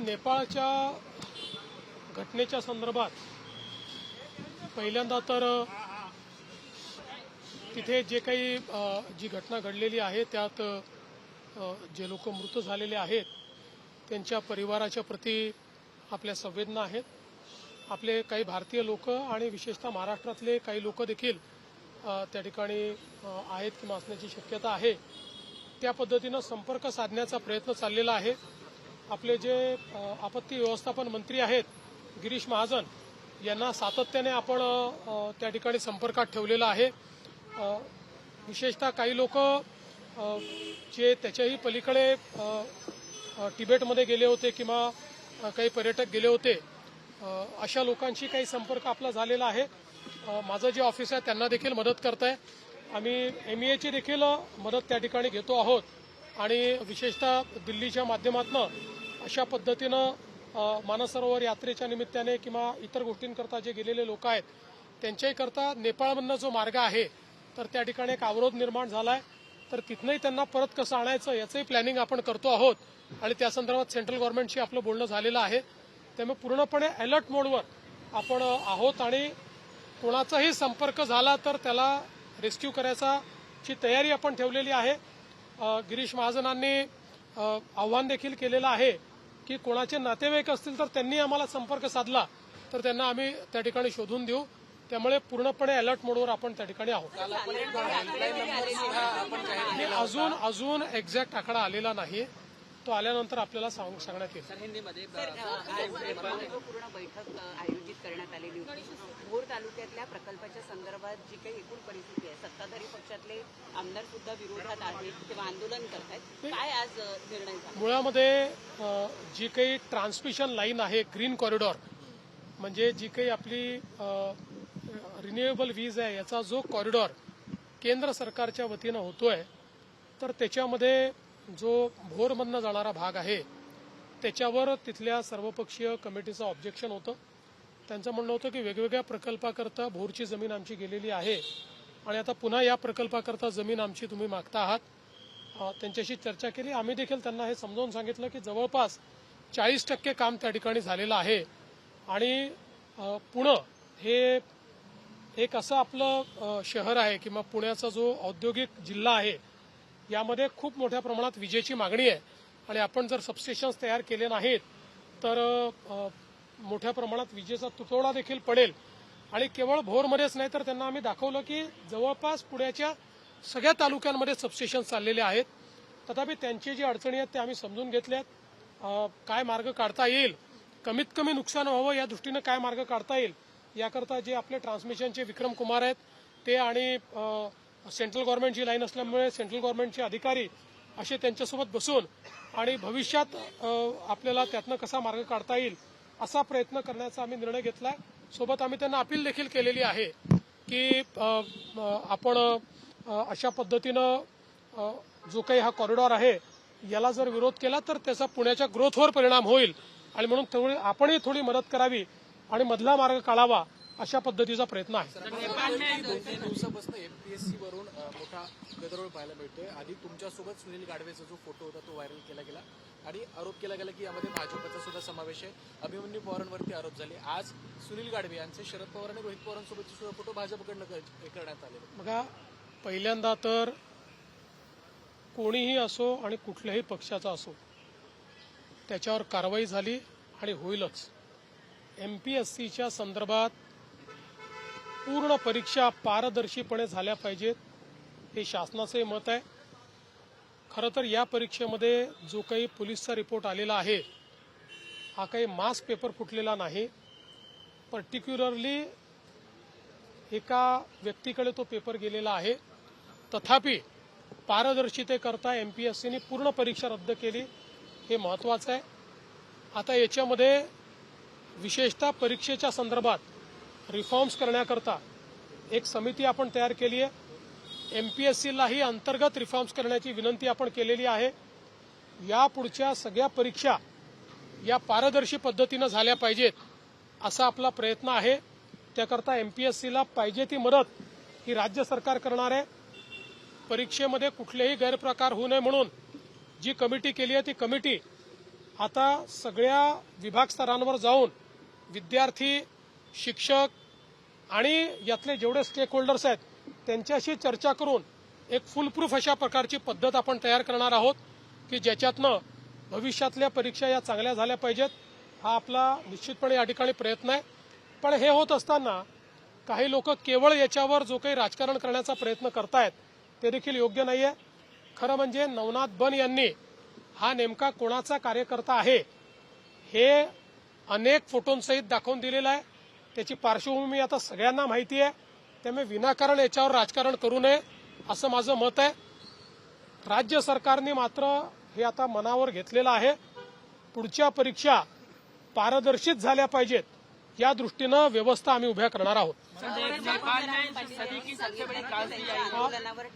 नेपाळच्या घटनेच्या संदर्भात पहिल्यांदा तर तिथे जे काही जी घटना घडलेली आहे त्यात जे लोक मृत झालेले आहेत त्यांच्या परिवाराच्या प्रती आपल्या संवेदना आहेत. आपले काही भारतीय लोक आणि विशेषतः महाराष्ट्रातले काही लोक देखील त्या ठिकाणी आहेत किंवा असण्याची शक्यता आहे. त्या पद्धतीनं संपर्क साधण्याचा प्रयत्न चाललेला आहे. आपले जे आपत्ती व्यवस्थापन मंत्री आहेत गिरीश महाजन यांना सातत्याने आपण त्या ठिकाणी संपर्कात ठेवलेला आहे. विशेषतः काही लोक जे त्याच्याही पलीकडे तिबेटमध्ये गेले होते किंवा काही पर्यटक गेले होते अशा लोकांशी काही संपर्क आपला झालेला आहे. माझं जे ऑफिस आहे त्यांना देखील मदत करताय. आम्ही MEAची देखील मदत त्या ठिकाणी घेतो आहोत आणि विशेषतः दिल्लीच्या माध्यमातून अशा पद्धतीनं मानसरोवर यात्रेच्या निमित्ताने किंवा इतर गोष्टींकरता जे गेलेले लोक आहेत त्यांच्याही करता नेपाळमधनं जो मार्ग आहे तर त्या ठिकाणी एक अवरोध निर्माण झालाय. तर तिथनंही त्यांना परत कसं आणायचं याचंही प्लॅनिंग आपण करतो आहोत आणि त्या संदर्भात सेंट्रल गव्हर्नमेंटशी आपलं बोलणं झालेलं आहे. त्यामुळे पूर्णपणे अलर्ट मोडवर आपण आहोत आणि कोणाचाही संपर्क झाला तर त्याला रेस्क्यू करायची तयारी आपण ठेवलेली आहे. गिरीश महाजनांनी आव्हान देखील केलेलं आहे की कोणाचे नातेवाईक असतील तर त्यांनी आम्हाला संपर्क साधला तर त्यांना आम्ही त्या ठिकाणी शोधून देऊ. त्यामुळे पूर्णपणे अलर्ट मोडवर आपण त्या ठिकाणी आहोत. अजून एक्झॅक्ट आकडा आलेला नाही. तो आल्यानंतर आपल्याला सांगण्यात येईल. पूर्ण बैठक आयोजित करण्यात आलेली होती. भोर तालुक्यातल्या प्रकल्पाच्या संदर्भात जी काही एकूण परिस्थिती आहे सत्ताधारी पक्षातले आमदार सुद्धा विरोधात आहेत किंवा आंदोलन करतायत. काय आज निर्णय झाला? मुळामध्ये जी काही ट्रान्समिशन लाईन आहे ग्रीन कॉरिडॉर म्हणजे जी काही आपली रिन्युएबल वीज आहे याचा जो कॉरिडॉर केंद्र सरकारच्या वतीनं होतोय तर त्याच्यामध्ये जो भोरमधनं जाणारा भाग आहे त्याच्यावर तिथल्या सर्वपक्षीय कमिटीचं ऑब्जेक्शन होतं. त्यांचं म्हणणं होतं की वेगवेगळ्या प्रकल्पाकरता भोरची जमीन आमची गेलेली आहे आणि आता पुन्हा या प्रकल्पाकरता जमीन आमची तुम्ही मागता आहात. त्यांच्याशी चर्चा केली. आम्ही देखील त्यांना हे समजावून सांगितलं की जवळपास 40% काम त्या ठिकाणी झालेलं आहे आणि पुणे हे एक असं आपलं शहर आहे किंवा पुण्याचा जो औद्योगिक जिल्हा आहे यामध्ये खूप मोठ्या प्रमाणात विजेची मागणी आहे आणि आपण जर सबस्टेशन्स तयार केले नाहीत तर मोठ्या प्रमाणात विजेचा तुटवडा देखील पडेल. आणि केवळ भोरमध्येच नाही तर त्यांना आम्ही दाखवलं की जवळपास पुण्याच्या सगळ्या तालुक्यांमध्ये सबस्टेशन्स चाललेले आहेत. तथापि त्यांची जी अडचणी आहेत त्या आम्ही समजून घेतल्यात. काय मार्ग काढता येईल कमीत कमी नुकसान व्हावं या दृष्टीनं काय मार्ग काढता येईल याकरता जे आपले ट्रान्समिशनचे विक्रम कुमार आहेत ते आणि सेंट्रल गव्हर्नमेंटची लाईन असल्यामुळे सेंट्रल गव्हर्नमेंटचे अधिकारी असे त्यांच्यासोबत बसून आणि भविष्यात आपल्याला त्यातनं कसा मार्ग काढता येईल असा प्रयत्न करण्याचा आम्ही निर्णय घेतलाय. सोबत आम्ही त्यांना अपील देखील केलेली आहे की आपण अशा पद्धतीनं जो काही हा कॉरिडॉर आहे याला जर विरोध केला तर त्याचा पुण्याच्या ग्रोथवर परिणाम होईल आणि म्हणून आपणही थोडी मदत करावी आणि मधला मार्ग काढावा अशा पद्धतीचा प्रयत्न आहे. 2-3 दिवसापासून MPSC वरून मोठा गदारोळ पाहायला मिळतोय. आधी तुमच्यासोबत सुनील गाडवेचा जो फोटो होता तो व्हायरल केला गेला आणि आरोप केला गेला की यामध्ये भाजपचा सुद्धा समावेश आहे. अभिमन्यू पवारांवरती आरोप झाले. आज सुनील गाडवे यांचे शरद पवार आणि रोहित पवारांसोबतचे सुद्धा फोटो भाजपकडनं करण्यात आले. बघा पहिल्यांदा तर कोणीही असो आणि कुठल्याही पक्षाचा असो त्याच्यावर कारवाई झाली आणि होईलच. MPSCच्या संदर्भात पूर्ण परीक्षा पारदर्शीपणे झाल्या पाहिजेत हे शासनाचे मत आहे. खरं तर या परीक्षेमध्ये जो काही पोलीसचा रिपोर्ट आलेला आहे हा काही मास पेपर फुटलेला नाही. पर्टिक्युलरली एका व्यक्तीकडे तो पेपर गेलेला आहे. तथापि पारदर्शितेकरता MPSCने पूर्ण परीक्षा रद्द केली हे महत्त्वाचं आहे. आता याच्यामध्ये विशेषतः परीक्षेच्या संदर्भात रिफॉर्म्स करण्याकरता एक समिती आपण तयार केली आहे. MPSCलाही अंतर्गत रिफॉर्म्स करण्याची विनंती आपण केलेली आहे. यापुढच्या सगळ्या परीक्षा या पारदर्शी पद्धतीनं झाल्या पाहिजेत असा आपला प्रयत्न आहे. त्याकरता MPSCला पाहिजे ती मदत ही राज्य सरकार करणार आहे. परीक्षेमध्ये कुठलेही गैरप्रकार होऊ नये म्हणून जी कमिटी केली आहे ती कमिटी आता सगळ्या विभाग स्तरांवर जाऊन विद्यार्थी, शिक्षक आणि यातले जेवढे स्टेक होल्डर्स आहेत त्यांच्याशी चर्चा करून एक फुलप्रूफ अशा प्रकारची पद्धत आपण तयार करणार आहोत की ज्याच्यातनं भविष्यातल्या परीक्षा या चांगल्या झाल्या पाहिजेत. हा आपला निश्चितपणे या ठिकाणी प्रयत्न आहे. पण हे होत असताना काही लोक केवळ याच्यावर जो काही राजकारण करण्याचा प्रयत्न करतायत ते देखील योग्य नाहीये. खरं म्हणजे नवनाथ बन यांनी हा नेमका कोणाचा कार्यकर्ता आहे हे अनेक फोटोंसहित दाखवून दिलेलं आहे. त्याची पार्श्वभूमी आता सगळ्यांना माहिती आहे. त्यामुळे विनाकारण याच्यावर राजकारण करू नये असं माझं मत आहे. राज्य सरकारने मात्र हे आता मनावर घेतलेलं आहे. पुढच्या परीक्षा पारदर्शित झाल्या पाहिजेत या दृष्टीनं व्यवस्था आम्ही उभ्या करणार आहोत. आंदोलनावर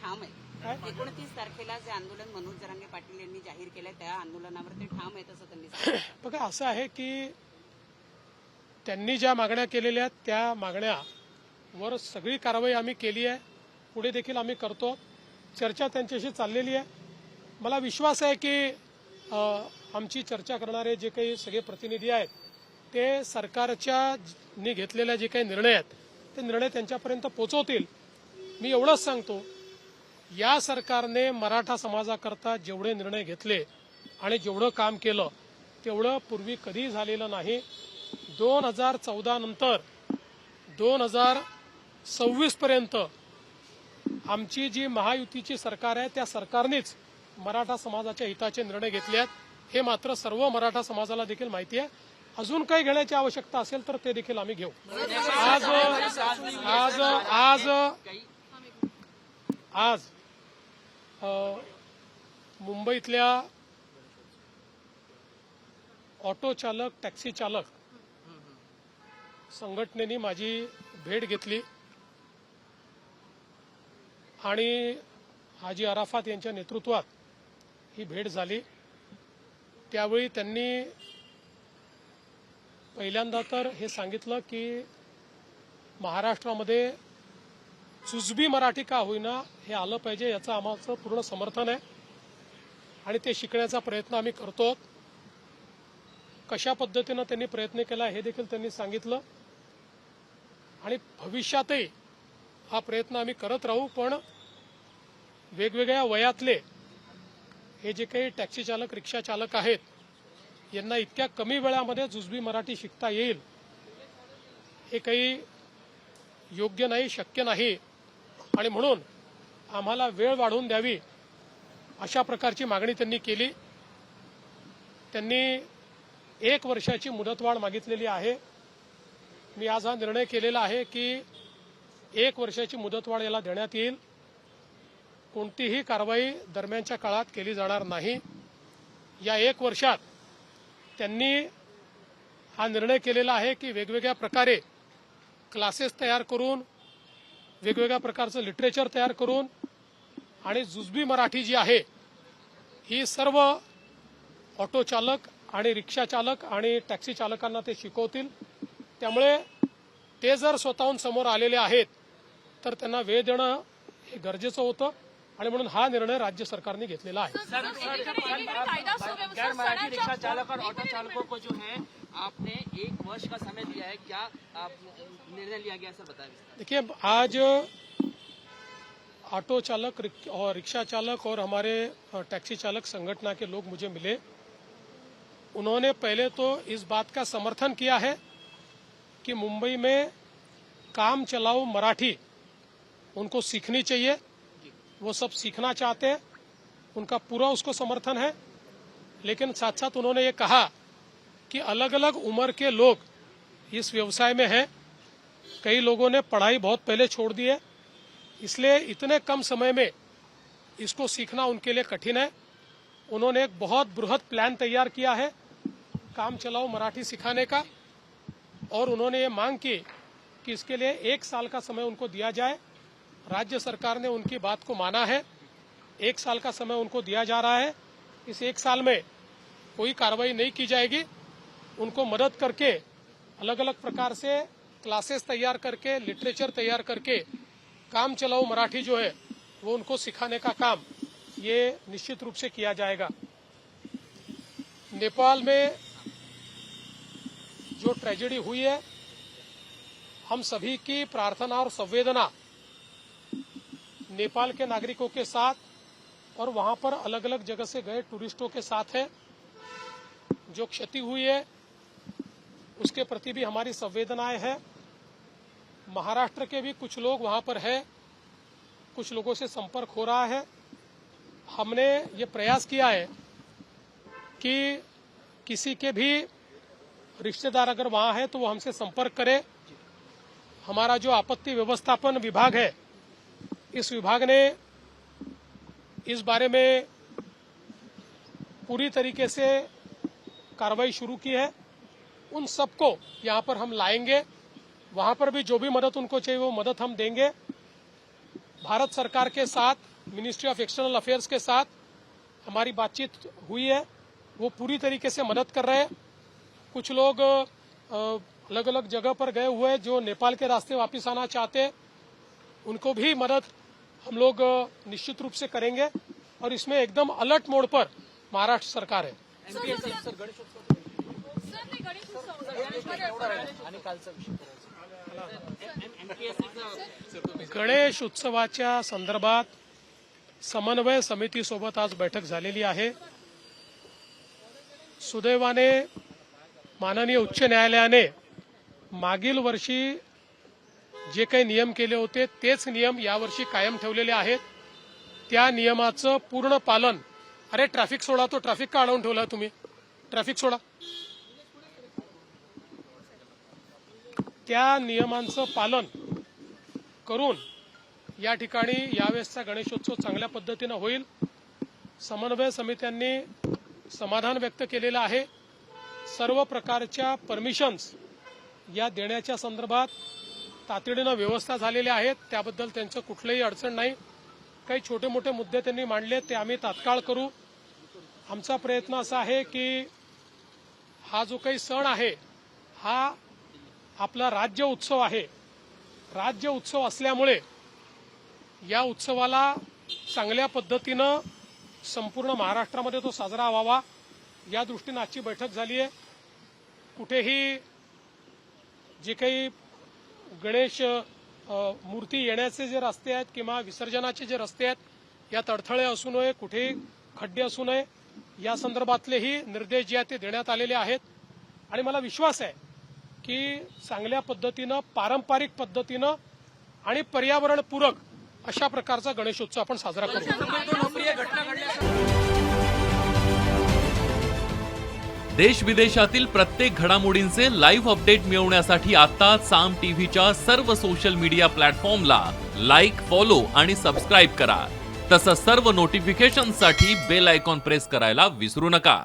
ठाम आहे. 29 तारखेला जे आंदोलन मनोज जरांगे पाटील यांनी जाहीर केलंय त्या आंदोलनावर ते ठाम आहेत असं त्यांनी सांगितलं. बघा असं आहे की त्यांनी ज्या मागण्या केलेल्या आहेत त्या मागण्यावर सगळी कारवाई आम्ही केली आहे. पुढे देखील आम्ही करतो. चर्चा त्यांच्याशी चाललेली आहे. मला विश्वास आहे की आमची चर्चा करणारे जे काही सगळे प्रतिनिधी आहेत ते सरकारच्या घेतलेल्या जे काही निर्णय आहेत ते निर्णय त्यांच्यापर्यंत पोहोचवतील. मी एवढंच सांगतो, या सरकारने मराठा समाजाकरता जेवढे निर्णय घेतले आणि जेवढं काम केलं तेवढं पूर्वी कधी झालेलं नाही. 2014 नंतर 2026 पर्यंत आमची जी महायुतीची सरकार आहे त्या सरकारनेच मराठा समाजाच्या हिताचे निर्णय घेतले आहेत. हे मात्र सर्व मराठा समाजाला देखील माहिती आहे. अजून काही घेण्याची आवश्यकता असेल तर ते देखील आम्ही घेऊ. आज मुंबईतल्या ऑटो चालक, टॅक्सी चालक संघटनेने माझी भेट घेतली आणि हाजी अराफात यांच्या नेतृत्वात ही भेट झाली. त्यावेळी त्यांनी पहिल्यांदा तर हे सांगितलं की महाराष्ट्रामध्ये जुजबी मराठी का होईना हे आलं पाहिजे, याचं आमचं पूर्ण समर्थन आहे आणि ते शिकण्याचा प्रयत्न आम्ही करतो. कशा पद्धतीनं त्यांनी प्रयत्न केला हे देखील त्यांनी सांगितलं आणि भविष्यातही हा प्रयत्न आम्ही करत राहू. पण वेगवेगळ्या वयातले हे जे काही टॅक्सी चालक, रिक्षा चालक आहेत यांना इतक्या कमी वेळामध्ये जुजबी मराठी शिकता येईल हे काही योग्य नाही, शक्य नाही आणि म्हणून आम्हाला वेळ वाढवून द्यावी अशा प्रकारची मागणी त्यांनी केली. त्यांनी 1 वर्षाची मुदतवाढ मागितलेली आहे. मी आज हा निर्णय केलेला आहे की 1 वर्षाची मुदतवाढ याला देण्यात येईल. कोणतीही कारवाई दरम्यानच्या काळात केली जाणार नाही. या 1 वर्षात त्यांनी हा निर्णय केलेला आहे की वेगवेगळ्या प्रकारे क्लासेस तयार करून, वेगवेगळ्या प्रकारचं लिटरेचर तयार करून आणि जुजबी मराठी जी आहे ही सर्व ऑटो चालक आणि रिक्षा चालक आणि टॅक्सी चालकांना ते शिकवतील. त्यामुळे ते जर स्वतःहून समोर आलेले आहेत तर त्यांना वेळ देणं हे गरजेचं होतं आणि म्हणून हा निर्णय राज्य सरकारने घेतलेला आहे. गैर मराठी रिक्शा चालक और ऑटो चालकों को जो है आपने 1 वर्ष का समय दिया है, क्या आप निर्णय लिया गया सर बताएं. देखिए, आज ऑटो चालक और रिक्शा चालक और हमारे टैक्सी चालक संगठन के लोग मुझे मिले. उन्होंने पहले तो इस बात का समर्थन किया है कि मुंबई में काम चलाओ मराठी उनको सीखनी चाहिए. वो सब सीखना चाहते हैं, उनका पूरा उसको समर्थन है. लेकिन साथ साथ उन्होंने ये कहा कि अलग अलग उम्र के लोग इस व्यवसाय में हैं. कई लोगों ने पढ़ाई बहुत पहले छोड़ दी है, इसलिए इतने कम समय में इसको सीखना उनके लिए कठिन है. उन्होंने एक बहुत बृहद प्लान तैयार किया है काम चलाओ मराठी सिखाने का और उन्होंने ये मांग की कि इसके लिए 1 साल का समय उनको दिया जाए. राज्य सरकार ने उनकी बात को माना है. 1 साल का समय उनको दिया जा रहा है. इस 1 साल में कोई कार्रवाई नहीं की जाएगी. उनको मदद करके अलग अलग प्रकार से क्लासेस तैयार करके, लिटरेचर तैयार करके काम चलाओ मराठी जो है वो उनको सिखाने का काम ये निश्चित रूप से किया जाएगा. नेपाल में जो ट्रेजेडी हुई है, हम सभी की प्रार्थना और संवेदना नेपाल के नागरिकों के साथ और वहां पर अलग अलग जगह से गए टूरिस्टों के साथ है। जो क्षति हुई है उसके प्रति भी हमारी संवेदनाएं हैं। महाराष्ट्र के भी कुछ लोग वहां पर है, कुछ लोगों से संपर्क हो रहा है। हमने ये प्रयास किया है कि किसी के भी रिश्तेदार अगर वहां है तो वो हमसे संपर्क करे। हमारा जो आपत्ति व्यवस्थापन विभाग है, इस विभाग ने इस बारे में पूरी तरीके से कार्रवाई शुरू की है। उन सबको यहां पर हम लाएंगे, वहां पर भी जो भी मदद उनको चाहिए वो मदद हम देंगे। भारत सरकार के साथ, मिनिस्ट्री ऑफ एक्सटर्नल अफेयर्स के साथ हमारी बातचीत हुई है, वो पूरी तरीके से मदद कर रहे हैं। कुछ लोग अलग अलग जगह पर गए हुए जो नेपाल के रास्ते वापस आना चाहते हैं, उनको भी मदद हम लोग निश्चित रूप से करेंगे। और इसमें एकदम अलर्ट मोड पर महाराष्ट्र सरकार है। गणेश उत्सवाच्या संदर्भात समन्वय समितीसोबत आज बैठक झालेली आहे। सुदैवाने माननीय उच्च न्यायालयाने मागील वर्षी जे काही नियम केले होते तेच नियम यावर्षी कायम ठेवलेले आहेत। त्या नियमाचं पूर्ण पालन, अरे ट्रॅफिक सोडा, तो ट्रॅफिक का अडवून ठेवला तुम्ही, ट्रॅफिक सोडा, त्या नियमांचं पालन करून या ठिकाणी यावेळेसचा गणेशोत्सव चांगल्या पद्धतीने होईल। समन्वय समित्यांनी समाधान व्यक्त केलेलं आहे। सर्व प्रकारच्या परमिशन्स या देण्याच्या संदर्भात तातडीने व्यवस्था झालेल्या आहेत, त्याबद्दल त्यांचं कुठलंही अडचण नाही। काही छोटे मोठे मुद्दे त्यांनी मांडले ते आम्ही तात्काळ करू। आमचा प्रयत्न असा आहे की हा जो काही सण आहे हा आपला राज्य उत्सव आहे। राज्य उत्सव असल्यामुळे या उत्सवाला चांगल्या पद्धतीनं संपूर्ण महाराष्ट्रामध्ये तो साजरा व्हावा या दृष्टीने आजची बैठक झाली आहे। कुठेही जे काही गणेश मूर्ती येण्याचे जे रस्ते आहेत किंवा विसर्जनाचे जे रस्ते आहेत यात अडथळे असू नये, कुठेही खड्डे असू नये, या संदर्भातलेही निर्देश जे आहेत ते देण्यात आलेले आहेत। आणि मला विश्वास आहे की चांगल्या पद्धतीनं, पारंपरिक पद्धतीनं आणि पर्यावरणपूरक अशा प्रकारचा गणेशोत्सव आपण साजरा करू। देश विदेशातील प्रत्येक घडामोडींचे लाईव्ह अपडेट मिळवण्यासाठी आता साम टीव्हीच्या सर्व सोशल मीडिया प्लॅटफॉर्मला लाईक, फॉलो आणि सबस्क्राईब करा। तसंच सर्व नोटिफिकेशनसाठी बेल आयकॉन प्रेस करायला विसरू नका।